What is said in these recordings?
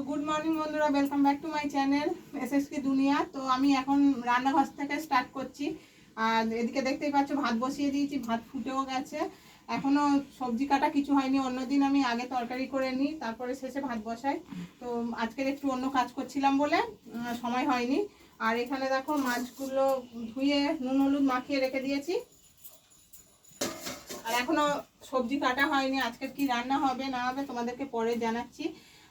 Good morning বন্ধুরা, welcome back to my channel SSK দুনিয়া। তো আমি এখন রান্নাঘর থেকে স্টার্ট করছি। আর এদিকে দেখতেই পাচ্ছ ভাত বসিয়ে দিয়েছি, ভাত ফুটেও গেছে। এখনও সবজি কাটা কিছু হয়নি। অন্যদিন আমি আগে তরকারি করে নিই, তারপরে শেষে ভাত বসাই। তো আজকের একটু অন্য কাজ করছিলাম বলে সময় হয়নি। আর এখানে দেখো মাছগুলো ধুয়ে নুন হলুদ মাখিয়ে রেখে দিয়েছি। আর এখনও সবজি কাটা হয়নি। আজকে কি রান্না হবে না হবে তোমাদেরকে পরে জানাচ্ছি।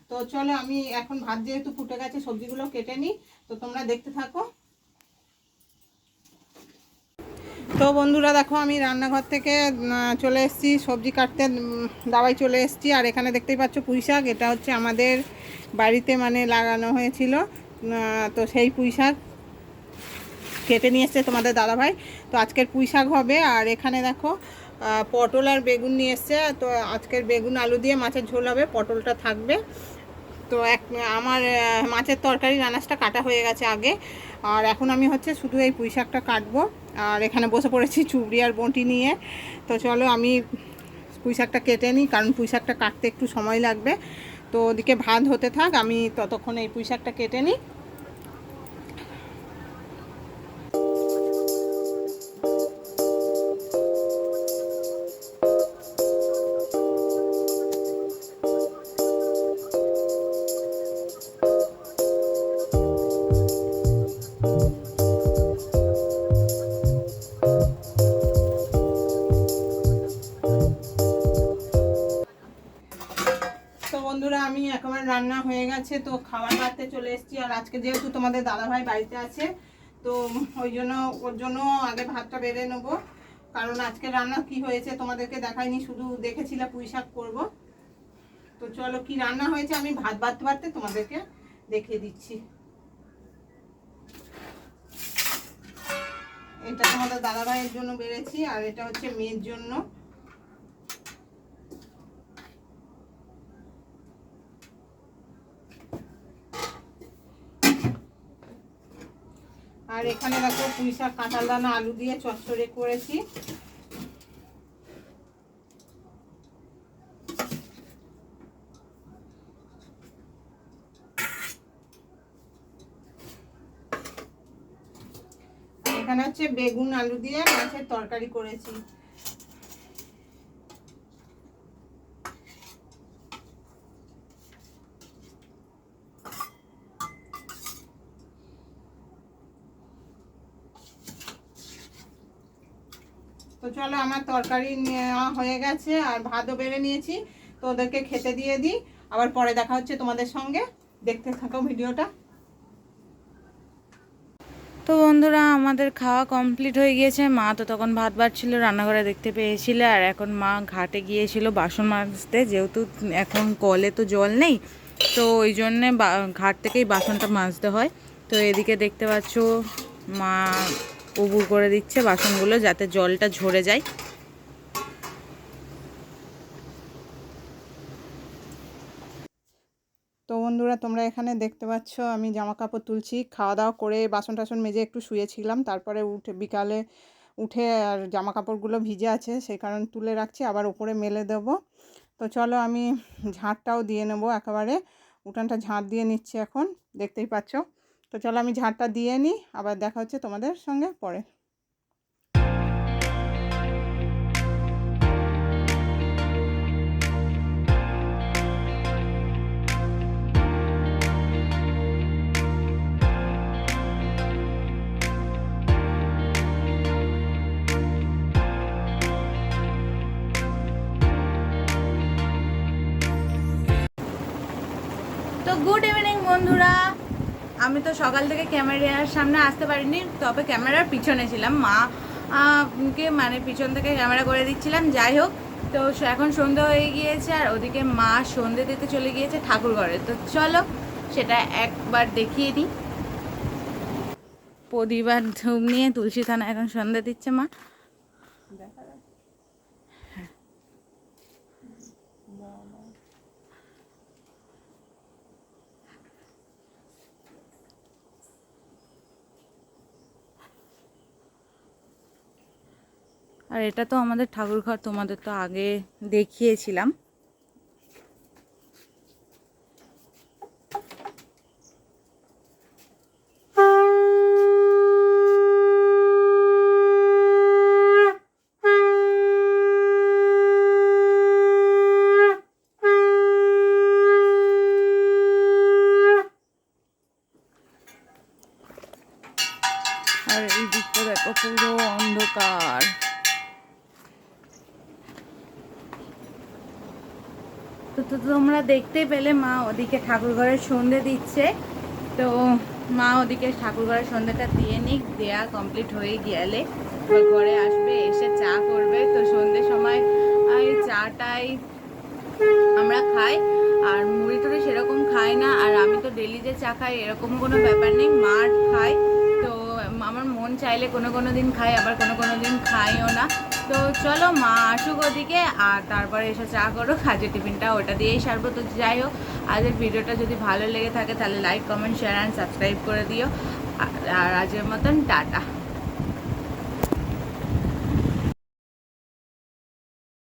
তো চলো, আমি এখন ভাত যেহেতু ফুটে গেছে সবজিগুলো কেটে নিই, তো তোমরা দেখতে থাকো। তো বন্ধুরা দেখো, আমি রান্নাঘর থেকে চলে এসেছি, সবজি কাটতে দাওয়ায় চলে এসেছি। আর এখানে দেখতেই পাচ্ছ পুঁই শাক, এটা হচ্ছে আমাদের বাড়িতে মানে লাগানো হয়েছিল। তো সেই পুঁই শাক কেটে নিয়ে এসছে তোমাদের দাদাভাই। তো আজকের পুঁই শাক হবে। আর এখানে দেখো পটল আর বেগুন নিয়ে এসছে। তো আজকের বেগুন আলু দিয়ে মাছের ঝোল হবে, পটলটা থাকবে। তো আমার মাছের তরকারি রান্নাটা কাটা হয়ে গেছে আগে। আর এখন আমি হচ্ছে শুধু এই পুঁই শাকটা কাটবো। আর এখানে বসে পড়েছি চুবড়ি আর বঁটি নিয়ে। তো চলো আমি পুঁই শাকটা কেটে নিই, কারণ পুঁই শাকটা কাটতে একটু সময় লাগবে। তো ওদিকে ভাত হতে থাক, আমি ততক্ষণ এই পুঁই শাকটা কেটে নিই। তো বন্ধুরা, আমি একেবারে রান্না হয়ে গেছে, তো খাবার পাড়তে চলে এসেছি। আর আজকে যেহেতু তোমাদের দাদাভাই বাড়িতে আছে, তো ওই জন্য ওর জন্য আগে ভাতটা বেড়ে নেবো। কারণ আজকে রান্না কি হয়েছে তোমাদেরকে দেখাইনি, শুধু দেখেছিলাম পুঁই শাক করবো। তো চলো, কি রান্না হয়েছে আমি ভাত বাড়তে বাড়তে তোমাদেরকে দেখিয়ে দিচ্ছি। এটা তোমাদের দাদাভাইয়ের জন্য বেড়েছি, আর এটা হচ্ছে মেয়ের জন্য। আর এখানে দেখো পুঁই শাক কাঁঠাল দানা আলু দিয়ে চচ্চড়ি করেছি। এখানে হচ্ছে বেগুন আলু দিয়ে মাছের তরকারি করেছি। তো চলো, আমার তরকারি নেওয়া হয়ে গেছে আর ভাতও বেড়ে নিয়েছি। তো ওদেরকে খেতে দিয়ে দিই, আবার পরে দেখা হচ্ছে তোমাদের সঙ্গে। দেখতে থাকো ভিডিওটা। তো বন্ধুরা, আমাদের খাওয়া কমপ্লিট হয়ে গিয়েছে। মা তো তখন ভাত বাড়ছিল, রান্নাঘরে দেখতে পেয়েছিল। আর এখন মা ঘাটে গিয়েছিল বাসন মাজতে, যেহেতু এখন কলে তো জল নেই, তো ওই জন্যে ঘাট থেকেই বাসনটা মাজতে হয়। তো এদিকে দেখতে পাচ্ছ মা উবু করে দিচ্ছে বাসনগুলো, যাতে জলটা ঝরে যায়। তো বন্ধুরা, তোমরা এখানে দেখতে পাচ্ছ আমি জামা কাপড় তুলছি। খাওয়া দাওয়া করে বাসন টাসন মেজে একটু শুয়েছিলাম, তারপরে বিকালে উঠে আর জামা কাপড়গুলো ভিজে আছে, সেই কারণে তুলে রাখছি, আবার উপরে মেলে দেব। তো চলো, আমি ঝাঁটটাও দিয়ে নেবো একেবারে। উঠানটা ঝাঁট দিয়ে নিচ্ছি এখন, দেখতেই পাচ্ছ। তো চলো, আমি ঝাঁটটা দিয়ে নিই, আবার দেখা হচ্ছে তোমাদের সঙ্গে পরে। তো গুড ইভিনিং বন্ধুরা, আমি তো সকাল থেকে ক্যামেরার সামনে আসতে পারিনি, তবে ক্যামেরার পিছনে ছিলাম। মা কে মানে পিছন থেকে ক্যামেরা করে দিচ্ছিলাম। যাই হোক, তো এখন সন্ধ্যা হয়ে গিয়েছে, আর ওদিকে মা সন্ধ্যে দিতে চলে গিয়েছে ঠাকুর ঘরে। তো চলো সেটা একবার দেখিয়ে দিই। প্রদীপ আর ধূপ নিয়ে তুলসী থানা এখন সন্ধ্যা দিচ্ছে মা। আর এটা তো আমাদের ঠাকুর ঘর, তোমাদের তো আগে দেখিয়েছিলাম। আর এই দিকটা দেখো পুরো অন্ধকার। তো তো তোমরা দেখতে পেলে মা ওদিকে ঠাকুর ঘরের সন্ধে দিচ্ছে। তো মা ওদিকে ঠাকুর ঘরের সন্ধ্যেটা দিয়ে নিক, দেয়া কমপ্লিট হয়ে গেলে ঘরে আসবে, এসে চা করবে। তো সন্ধ্যের সময় এই চাটাই আমরা খাই, আর মুড়ি টুড়ি সেরকম খাই না। আর আমি তো ডেলি যে চা খাই এরকম কোনো ব্যাপার নেই, মা খায়। তো আমার মন চাইলে কোনো কোনো দিন খাই, আবার কোনো কোনো দিন খাইও না। তো চলো মা আসুক ওদিকে, আর তারপরে এসে চা করো, কাজের টিফিনটা ওটা দিয়েই সারবো। তো যাই হোক, আজকের ভিডিওটা যদি ভালো লেগে থাকে তাহলে like, comment, share and subscribe করে দিও। আর আজকের মতন টাটা।